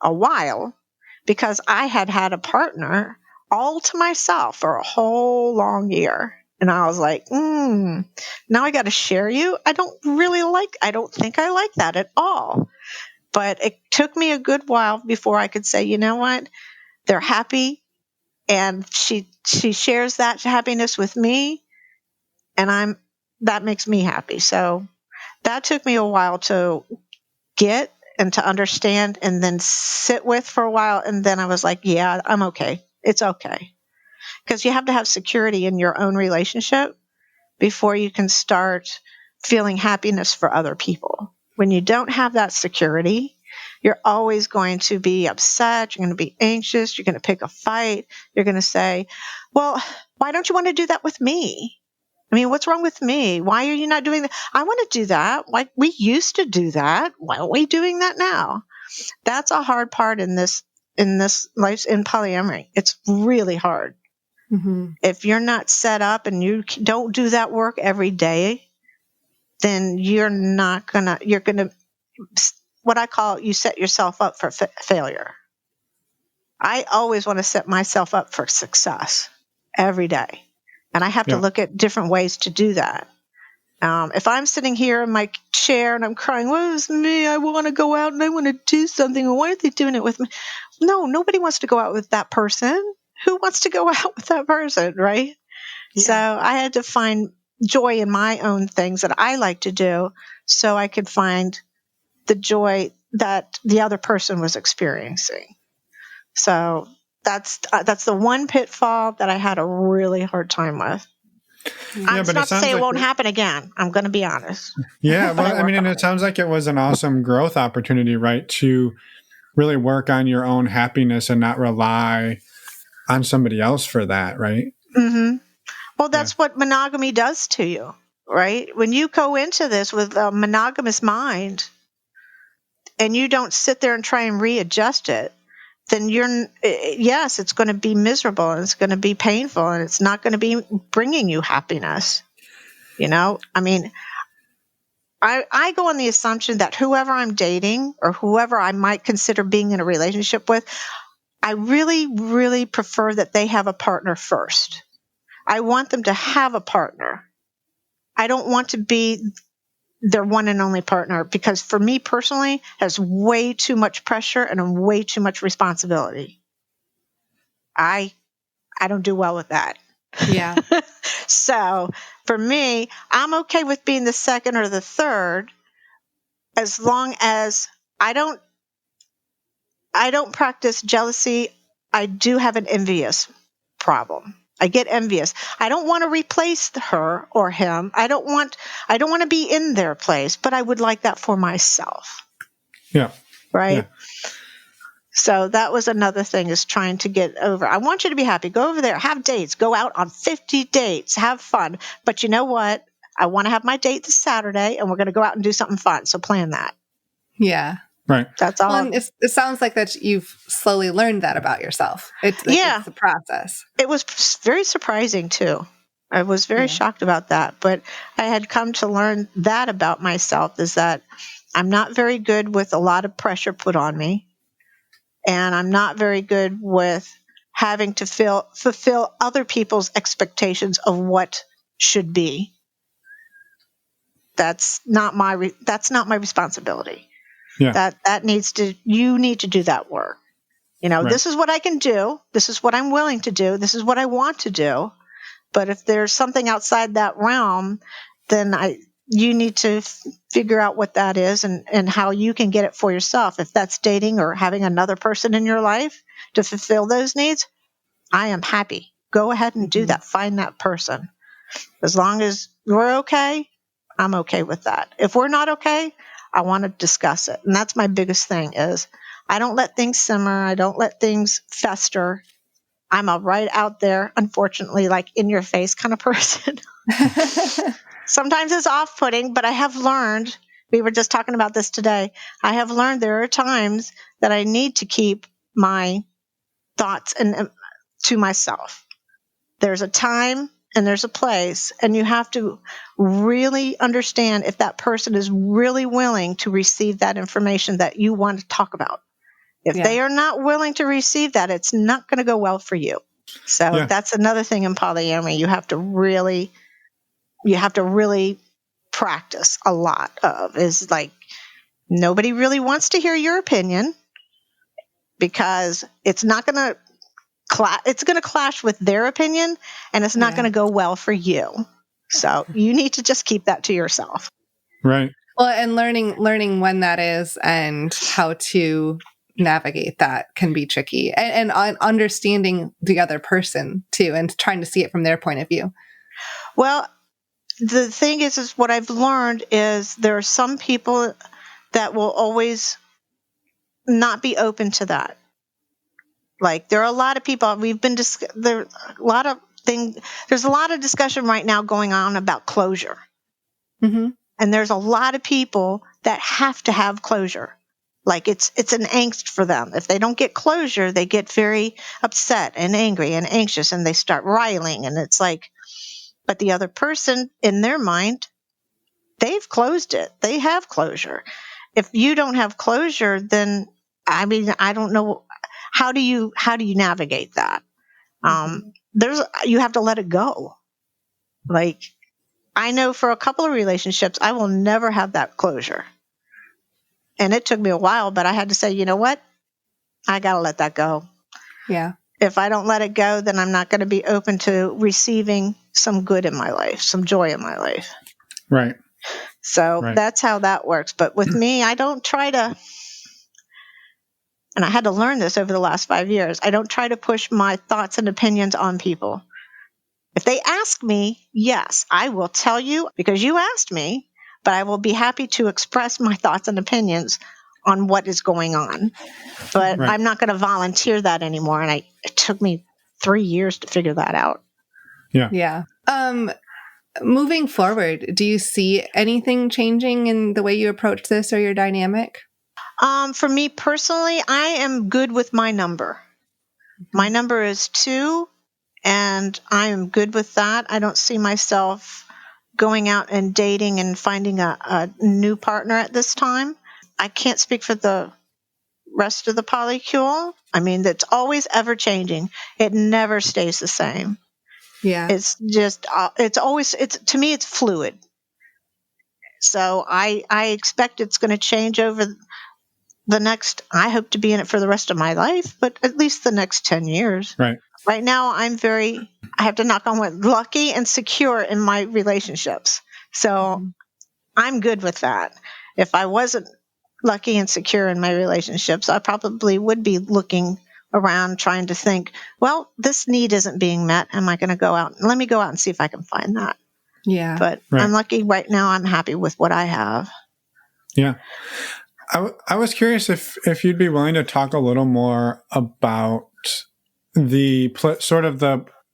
a while because I had a partner all to myself for a whole long year. And I was like, now I got to share you. I don't think I like that at all. But it took me a good while before I could say, you know what? They're happy. And she shares that happiness with me. And that makes me happy. So that took me a while to get and to understand and then sit with for a while. And then I was like, yeah, I'm okay. It's okay. Because you have to have security in your own relationship before you can start feeling happiness for other people. When you don't have that security, you're always going to be upset. You're going to be anxious. You're going to pick a fight. You're going to say, well, why don't you want to do that with me? I mean, what's wrong with me? Why are you not doing that? I want to do that. Why we used to do that. Why aren't we doing that now? That's a hard part in this life in polyamory. It's really hard. Mm-hmm. If you're not set up and you don't do that work every day, then you're going to, what I call, you set yourself up for failure. I always want to set myself up for success every day. And I have to look at different ways to do that. If I'm sitting here in my chair and I'm crying, woe is me, I want to go out and I want to do something. Why aren't they doing it with me? No, nobody wants to go out with that person. Who wants to go out with that person, right? Yeah. So I had to find joy in my own things that I like to do so I could find the joy that the other person was experiencing. So that's the one pitfall that I had a really hard time with. Yeah, it's not to say it won't happen again. I'm going to be honest. Yeah, well, I mean, and it sounds like it was an awesome growth opportunity, right? To really work on your own happiness and not rely on somebody else for that, right? Mm-hmm. Well, that's what monogamy does to you, right? When you go into this with a monogamous mind and you don't sit there and try and readjust it, then yes, it's going to be miserable and it's going to be painful and it's not going to be bringing you happiness. I mean, I go on the assumption that whoever I'm dating or whoever I might consider being in a relationship with, I really, really prefer that they have a partner first. I want them to have a partner. I don't want to be their one and only partner because for me personally, has way too much pressure and way too much responsibility. I don't do well with that. Yeah. So for me, I'm okay with being the second or the third as long as I don't practice jealousy. I do have an envious problem. I get envious. I don't want to replace her or him. I don't want to be in their place, but I would like that for myself. Yeah. Right? Yeah. So that was another thing is trying to get over. I want you to be happy. Go over there, have dates, go out on 50 dates, have fun. But you know what? I want to have my date this Saturday and we're going to go out and do something fun. So plan that. Yeah. Right. That's all. Well, it sounds like that you've slowly learned that about yourself. It's the process. It was very surprising too. I was very shocked about that, but I had come to learn that about myself is that I'm not very good with a lot of pressure put on me. And I'm not very good with having to fulfill other people's expectations of what should be. That's not my responsibility. Yeah. You need to do that work. Right. This is what I can do. This is what I'm willing to do. This is what I want to do. But if there's something outside that realm, then you need to figure out what that is and how you can get it for yourself. If that's dating or having another person in your life to fulfill those needs, I am happy. Go ahead and do that. Find that person. As long as we're okay, I'm okay with that. If we're not okay, I want to discuss it. And that's my biggest thing is I don't let things simmer. I don't let things fester. I'm a right out there, unfortunately, like in your face kind of person. Sometimes it's off-putting, but I have learned, we were just talking about this today, I have learned there are times that I need to keep my thoughts to myself. There's a time and there's a place, and you have to really understand if that person is really willing to receive that information that you want to talk about. If they are not willing to receive that, it's not going to go well for you. So that's another thing in polyamory you have to really practice a lot of, is like, nobody really wants to hear your opinion because it's not going to it's going to clash with their opinion, and it's not going to go well for you. So you need to just keep that to yourself. Right. Well, and learning when that is and how to navigate that can be tricky, and understanding the other person too, and trying to see it from their point of view. Well, the thing is what I've learned is there are some people that will always not be open to that. Like, there are a lot of people there's a lot of discussion right now going on about closure. Mm-hmm. And there's a lot of people that have to have closure. Like, it's an angst for them. If they don't get closure, they get very upset and angry and anxious, and they start riling. And it's like, but the other person, in their mind, they've closed it. They have closure. If you don't have closure, then, I mean, I don't know. How do you navigate that? You have to let it go. Like, I know for a couple of relationships, I will never have that closure. And it took me a while, but I had to say, you know what? I got to let that go. Yeah. If I don't let it go, then I'm not going to be open to receiving some good in my life, some joy in my life. Right. So that's how that works. But with me, I don't try to, and I had to learn this over the last 5 years, I don't try to push my thoughts and opinions on people. If they ask me, yes, I will tell you because you asked me, but I will be happy to express my thoughts and opinions on what is going on. But I'm not going to volunteer that anymore. And it took me 3 years to figure that out. Yeah. Yeah. Moving forward, do you see anything changing in the way you approach this or your dynamic? For me personally, I am good with my number. My number is 2, and I am good with that. I don't see myself going out and dating and finding a new partner at this time. I can't speak for the rest of the polycule. I mean, that's always ever changing. It never stays the same. Yeah. It's just, to me, it's fluid. So I expect it's going to change over I hope to be in it for the rest of my life, but at least the next 10 years. Right. Right now, I have to knock on wood, lucky and secure in my relationships. So I'm good with that. If I wasn't lucky and secure in my relationships, I probably would be looking around trying to think, well, this need isn't being met. Am I going to go out? Let me go out and see if I can find that. Yeah. But I'm lucky right now. I'm happy with what I have. Yeah. I was curious if you'd be willing to talk a little more about the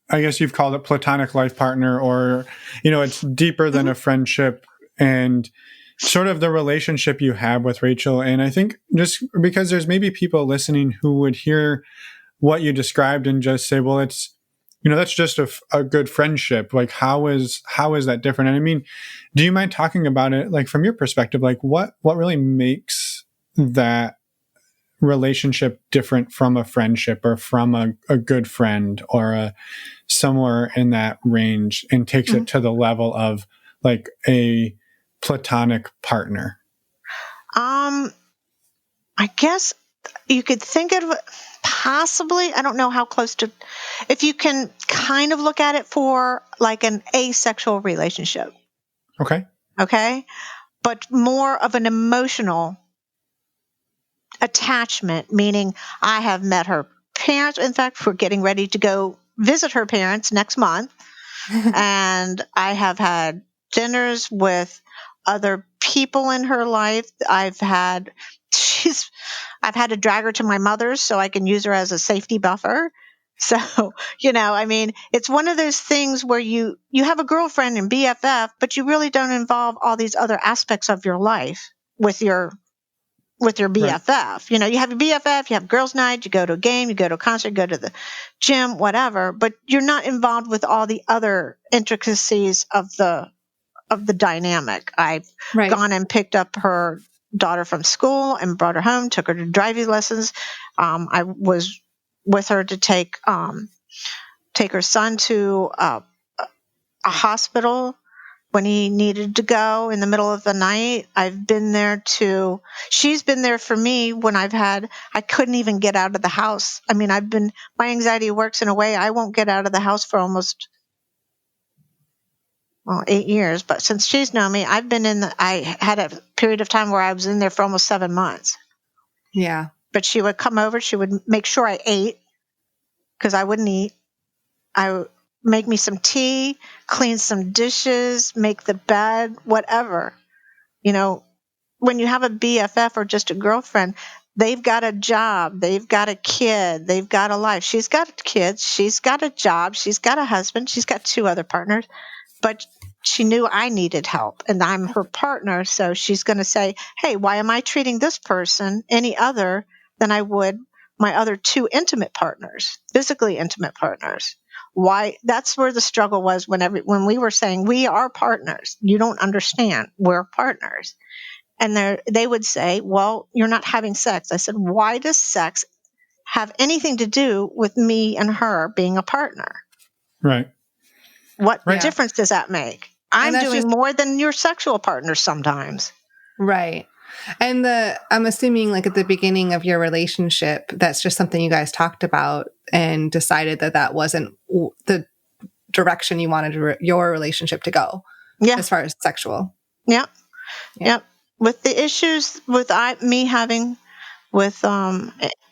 I guess you've called it platonic life partner, or, it's deeper than a friendship, and sort of the relationship you have with Rachel. And I think just because there's maybe people listening who would hear what you described and just say, well, it's, that's just a good friendship. Like, how is that different? And I mean, do you mind talking about it, like, from your perspective, like what really makes that relationship different from a friendship or from a good friend or somewhere in that range, and takes it to the level of like a platonic partner? I guess you could think of possibly, I don't know how close to, if you can kind of look at it for like an asexual relationship. Okay. But more of an emotional attachment, meaning I have met her parents. In fact, we're getting ready to go visit her parents next month. And I have had dinners with other people in her life. I've had to drag her to my mother's so I can use her as a safety buffer. So, I mean, it's one of those things where you have a girlfriend and BFF, but you really don't involve all these other aspects of your life with your BFF. You have your BFF, you have girls' night, you go to a game, you go to a concert, go to the gym, whatever, but you're not involved with all the other intricacies of the dynamic. I've gone and picked up her daughter from school and brought her home, took her to driving lessons. I was with her to take her son to a hospital when he needed to go in the middle of the night. She's been there for me when I couldn't even get out of the house. I mean, my anxiety works in a way I won't get out of the house for almost 8 years. But since she's known me, I had a period of time where I was in there for almost 7 months. Yeah. But she would come over, she would make sure I ate because I wouldn't eat. I would make me some tea, clean some dishes, make the bed, whatever. When you have a BFF or just a girlfriend, they've got a job, they've got a kid, they've got a life. She's got kids, she's got a job, she's got a husband, she's got 2 other partners, but she knew I needed help and I'm her partner. So she's going to say, hey, why am I treating this person any other than I would my other 2 intimate partners, physically intimate partners? Why? That's where the struggle was when we were saying we are partners. You don't understand. We're partners. And they would say, well, you're not having sex. I said, why does sex have anything to do with me and her being a partner? Right. What difference does that make? I'm doing more than your sexual partner sometimes. Right. And I'm assuming like at the beginning of your relationship, that's just something you guys talked about and decided that wasn't the direction you wanted your relationship to go. Yeah. As far as sexual. Yep. Yep. With the issues with me having with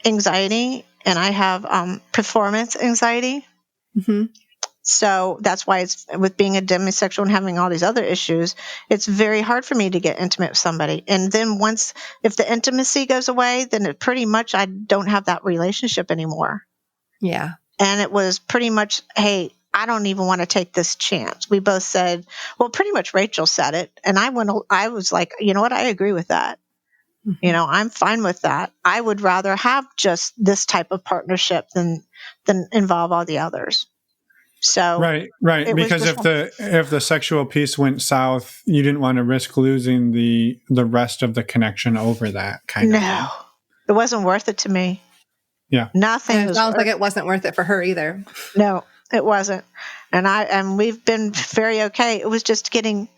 anxiety, and I have performance anxiety. Mm-hmm. So that's why it's with being a demisexual and having all these other issues, it's very hard for me to get intimate with somebody. And then if the intimacy goes away, then pretty much I don't have that relationship anymore. Yeah. And it was pretty much, hey, I don't even want to take this chance. We both said, well, pretty much Rachel said it. And I was like, you know what? I agree with that. Mm-hmm. I'm fine with that. I would rather have just this type of partnership than involve all the others. So right. Because if the sexual piece went south, you didn't want to risk losing the rest of the connection over that kind of thing. No, it wasn't worth it to me. Yeah, nothing. And it sounds like it wasn't worth it for her either. No, it wasn't. And we've been very okay. It was just getting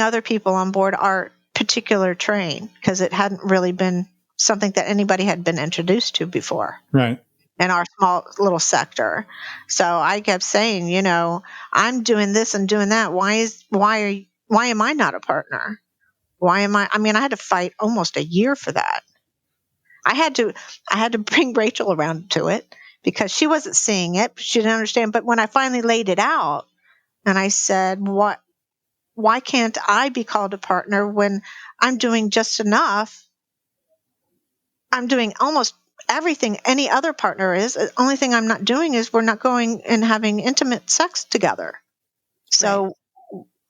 other people on board our particular train because it hadn't really been something that anybody had been introduced to before. Right. In our small little sector. So I kept saying, I'm doing this and doing that. Why am I not a partner? I had to fight almost a year for that. I had to bring Rachel around to it because she wasn't seeing it. She didn't understand. But when I finally laid it out and I said, why can't I be called a partner when I'm doing just enough? I'm doing almost everything any other partner is. The only thing I'm not doing is we're not going and having intimate sex together. So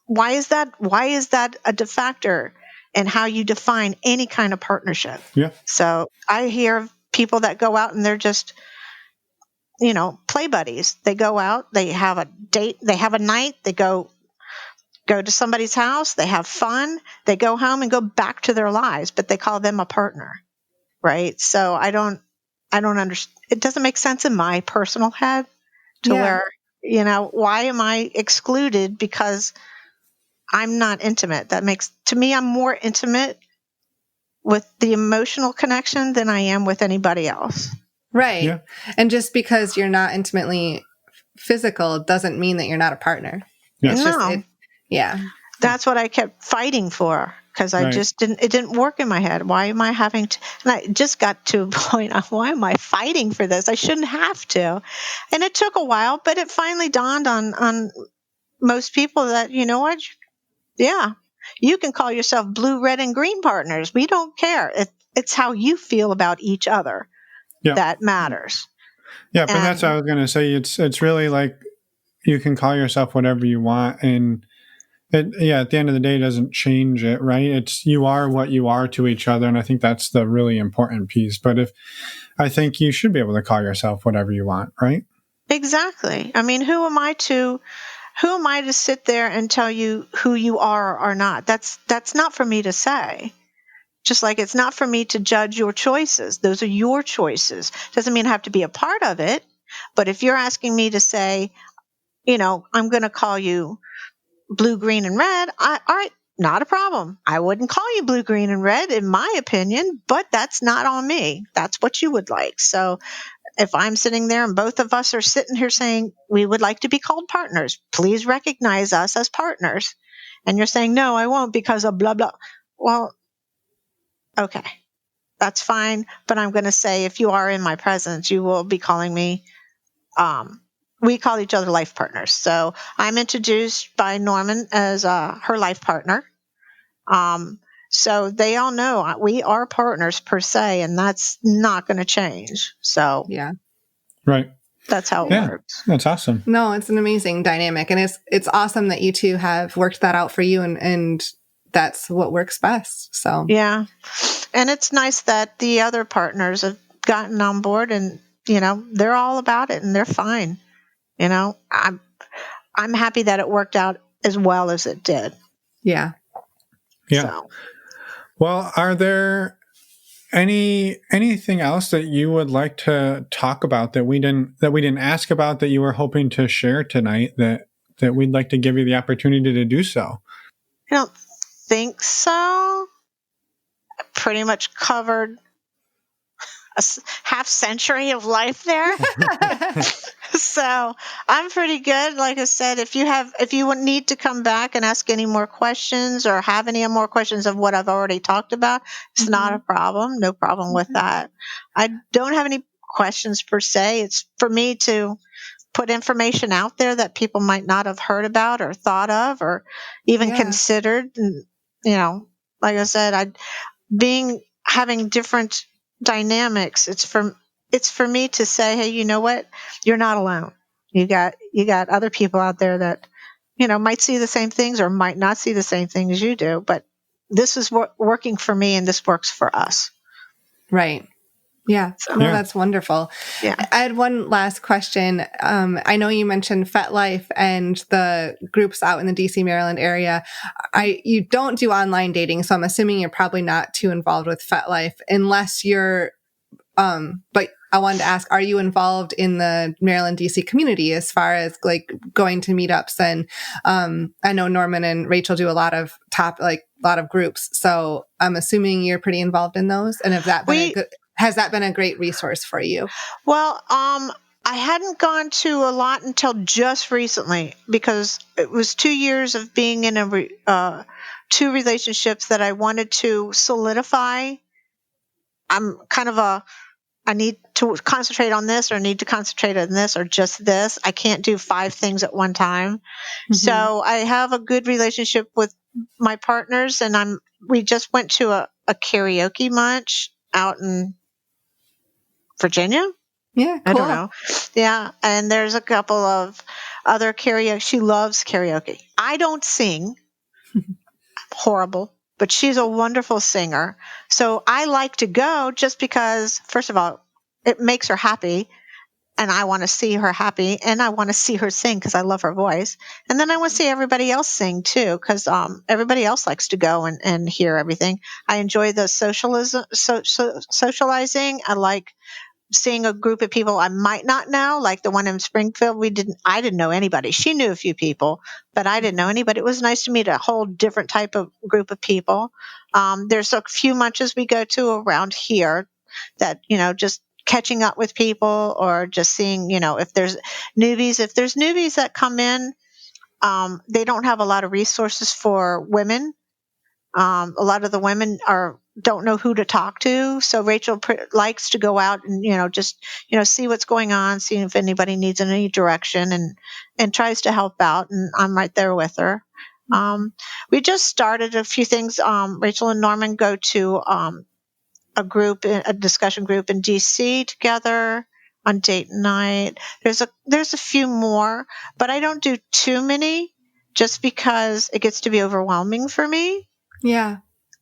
why is that a defactor in how you define any kind of partnership? Yeah. So I hear people that go out and they're just, play buddies. They go out, they have a date, they have a night, they go to somebody's house, they have fun, they go home and go back to their lives, but they call them a partner. Right. So I don't understand. It doesn't make sense in my personal head to where, why am I excluded because I'm not intimate? To me, I'm more intimate with the emotional connection than I am with anybody else. Right. Yeah. And just because you're not intimately physical doesn't mean that you're not a partner. Yes. That's what I kept fighting for. Because I just it didn't work in my head. Why am I having to, and I just got to a point of why am I fighting for this? I shouldn't have to. And it took a while, but it finally dawned on most people that, you know what? Yeah, you can call yourself blue, red, and green partners. We don't care. it's how you feel about each other Yeah. that matters. Yeah, but that's what I was going to say. It's really like you can call yourself whatever you want, and at the end of the day, it doesn't change it, right? It's you are what you are to each other, and I think that's the really important piece. But I think you should be able to call yourself whatever you want, right? Exactly. I mean, who am I to sit there and tell you who you are or are not? That's not for me to say. Just like it's not for me to judge your choices. Those are your choices. Doesn't mean I have to be a part of it. But if you're asking me to say, I'm going to call you blue, green, and red, all right, not a problem. I wouldn't call you blue, green, and red, in my opinion, but that's not on me. That's what you would like. So if I'm sitting there and both of us are sitting here saying we would like to be called partners, please recognize us as partners. And you're saying, no, I won't because of blah, blah. Well, okay, that's fine. But I'm going to say, if you are in my presence, you will be calling me, we call each other life partners. So I'm introduced by Norman as her life partner. So they all know we are partners per se, and that's not going to change. So Yeah. Right. That's how it works. That's awesome. No, it's an amazing dynamic, and it's awesome that you two have worked that out for you, and that's what works best. So yeah, and it's nice that the other partners have gotten on board, and they're all about it, and they're fine. I'm happy that it worked out as well as it did. Yeah. So. Well, are there anything else that you would like to talk about that we didn't ask about that you were hoping to share tonight that we'd like to give you the opportunity to do so? I don't think so. I pretty much covered a half century of life there. So I'm pretty good. Like I said, if you need to come back and ask any more questions or have any more questions of what I've already talked about, it's not a problem. No problem with that. I don't have any questions per se. It's for me to put information out there that people might not have heard about or thought of or even considered. And, like I said, having different dynamics. It's for me to say, hey, you know what? You're not alone. You got other people out there that, might see the same things or might not see the same things you do, but this is working for me and this works for us. Right. Yeah. No, that's wonderful. Yeah. I had one last question. I know you mentioned Fetlife and the groups out in the DC, Maryland area. You don't do online dating, so I'm assuming you're probably not too involved with Fetlife unless you're, but I wanted to ask, are you involved in the Maryland DC community as far as like going to meetups? And I know Norman and Rachel do a lot of groups. So I'm assuming you're pretty involved in those. And has that been a great resource for you? Well, I hadn't gone to a lot until just recently because it was 2 years of being in two relationships that I wanted to solidify. I'm kind of I need to concentrate on this or need to concentrate on this or just this. I can't do 5 things at one time. Mm-hmm. So I have a good relationship with my partners, and we just went to a karaoke munch out in Virginia. Yeah, cool. I don't know. Yeah, and there's a couple of other karaoke. She loves karaoke. I don't sing. Horrible. But she's a wonderful singer. So I like to go just because, first of all, it makes her happy. And I want to see her happy. And I want to see her sing because I love her voice. And then I want to see everybody else sing too because everybody else likes to go and hear everything. I enjoy the socializing. I like seeing a group of people I might not know, like the one in Springfield. I didn't know anybody. She knew a few people, but I didn't know anybody. It was nice to meet a whole different type of group of people. There's a few munches we go to around here that, just catching up with people or just seeing, if there's newbies that come in, they don't have a lot of resources for women. A lot of the women don't know who to talk to. So Rachel likes to go out and, just, see what's going on, see if anybody needs any direction and tries to help out. And I'm right there with her. We just started a few things. Rachel and Norman go to a discussion group in DC together on date night. There's a few more, but I don't do too many just because it gets to be overwhelming for me. Yeah.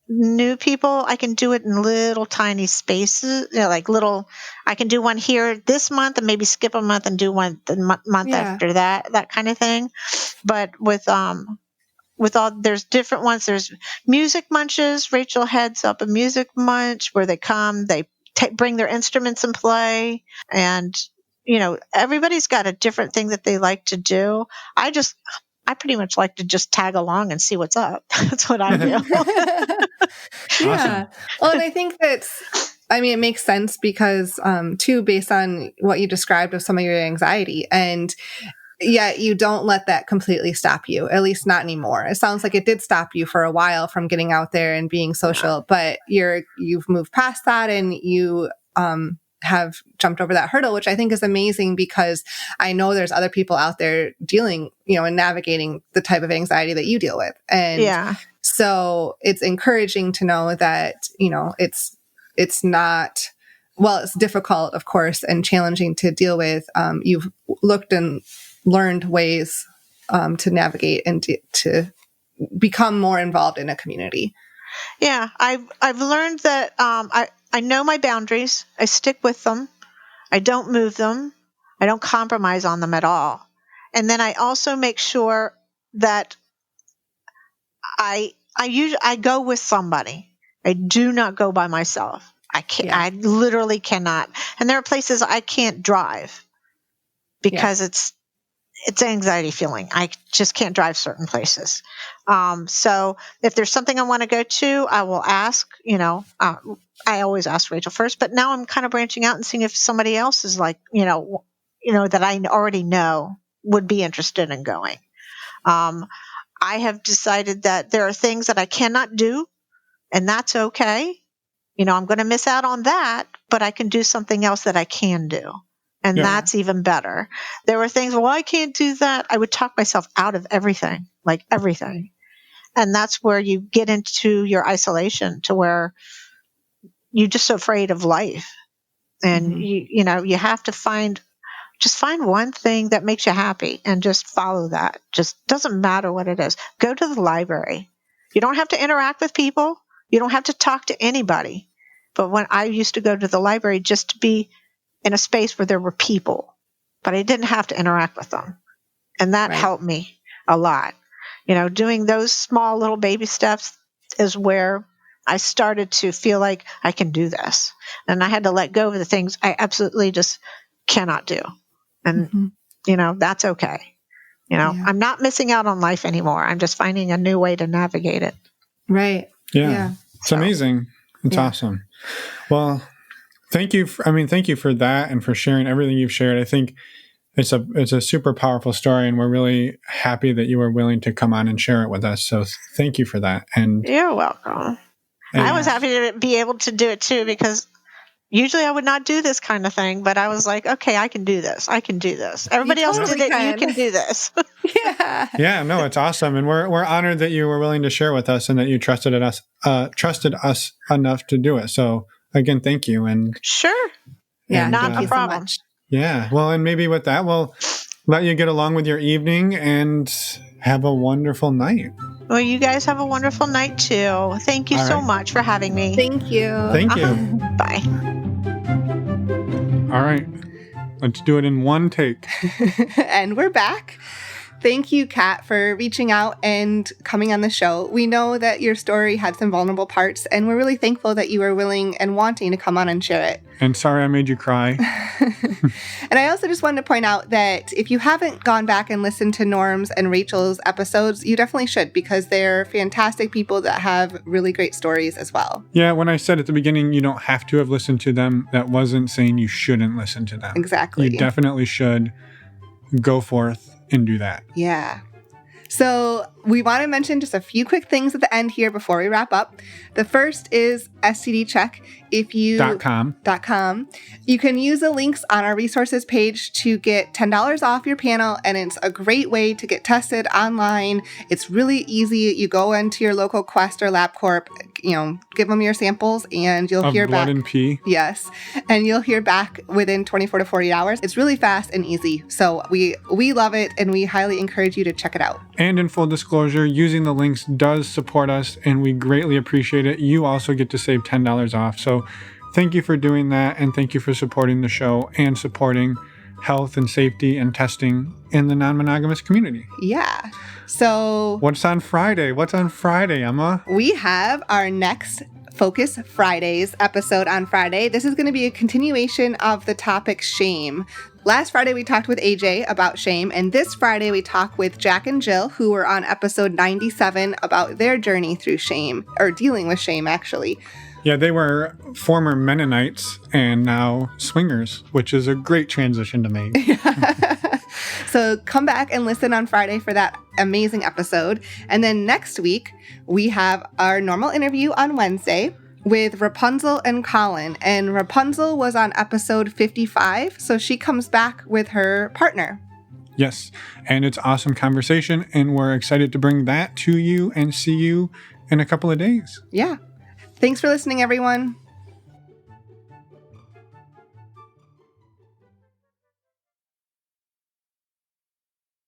New people, I can do it in little tiny spaces, like little, I can do one here this month and maybe skip a month and do one the month after that kind of thing. But with all, there's different ones. There's music munches. Rachel heads up a music munch where they come, they bring their instruments and play. And, everybody's got a different thing that they like to do. I pretty much like to just tag along and see what's up. That's what I do. Yeah. Well, and I think it makes sense because, too, based on what you described of some of your anxiety, and yet you don't let that completely stop you, at least not anymore. It sounds like it did stop you for a while from getting out there and being social, but you've moved past that and you, have jumped over that hurdle, which I think is amazing because I know there's other people out there dealing, and navigating the type of anxiety that you deal with. And so it's encouraging to know that, it's not, well, it's difficult, of course, and challenging to deal with. You've looked and learned ways to navigate and to become more involved in a community. Yeah, I've learned that I know my boundaries. I stick with them. I don't move them. I don't compromise on them at all. And then I also make sure that I go with somebody. I do not go by myself. I can't. I literally cannot. And there are places I can't drive because it's anxiety feeling. I just can't drive certain places. So if there's something I want to go to, I will ask, I always ask Rachel first, but now I'm kind of branching out and seeing if somebody else is like, that I already know would be interested in going. I have decided that there are things that I cannot do, and that's okay. I'm going to miss out on that, but I can do something else that I can do. And that's even better. There were things, well, I can't do that. I would talk myself out of everything, like everything. And that's where you get into your isolation to where you're just so afraid of life. And you have to find one thing that makes you happy and just follow that. Just doesn't matter what it is. Go to the library. You don't have to interact with people. You don't have to talk to anybody. But when I used to go to the library just to be in a space where there were people, but I didn't have to interact with them. And that helped me a lot. Doing those small little baby steps is where I started to feel like I can do this. And I had to let go of the things I absolutely just cannot do. And, that's okay. I'm not missing out on life anymore. I'm just finding a new way to navigate it. Right. Yeah. It's amazing. It's awesome. Well, thank you for that and for sharing everything you've shared. I think it's a super powerful story, and we're really happy that you were willing to come on and share it with us. So thank you for that. And you're welcome. I was happy to be able to do it too, because usually I would not do this kind of thing, but I was like, okay, I can do this. I can do this. Everybody else did it. You can do this. Yeah. No, it's awesome. And we're honored that you were willing to share with us and that you trusted us enough to do it. So again, thank you. And sure. Yeah. Not a problem. So yeah. Well, and maybe with that, we'll let you get along with your evening and have a wonderful night. Well, you guys have a wonderful night too. Thank you so much for having me. Thank you. Thank you. Bye. All right. Let's do it in one take. And we're back. Thank you, Katt, for reaching out and coming on the show. We know that your story had some vulnerable parts, and we're really thankful that you were willing and wanting to come on and share it. And sorry I made you cry. And I also just wanted to point out that if you haven't gone back and listened to Norm's and Rachel's episodes, you definitely should, because they're fantastic people that have really great stories as well. Yeah, when I said at the beginning you don't have to have listened to them, that wasn't saying you shouldn't listen to them. Exactly. You definitely should go forth and do that. Yeah. So we want to mention just a few quick things at the end here before we wrap up. The first is STD check. If you .com. You can use the links on our resources page to get $10 off your panel, and it's a great way to get tested online. It's really easy. You go into your local Quest or LabCorp, give them your samples, and you'll hear blood back. And pee. Yes, and you'll hear back within 24 to 48 hours. It's really fast and easy. So we love it, and we highly encourage you to check it out. And in full disclosure, using the links does support us, and we greatly appreciate it. You also get to save $10 off. So thank you for doing that, and thank you for supporting the show and supporting health and safety and testing in the non-monogamous community. Yeah. So what's on Friday, Emma? We have our next Focus Fridays episode on Friday. This is going to be a continuation of the topic shame. Last Friday, we talked with AJ about shame, and this Friday, we talk with Jack and Jill, who were on episode 97 about their journey through shame, or dealing with shame, actually. Yeah, they were former Mennonites and now swingers, which is a great transition to make. So come back and listen on Friday for that amazing episode. And then next week, we have our normal interview on Wednesday with Rapunzel and Colin. And Rapunzel was on episode 55, so she comes back with her partner. Yes, and it's awesome conversation, and we're excited to bring that to you and see you in a couple of days. Yeah. Thanks for listening, everyone.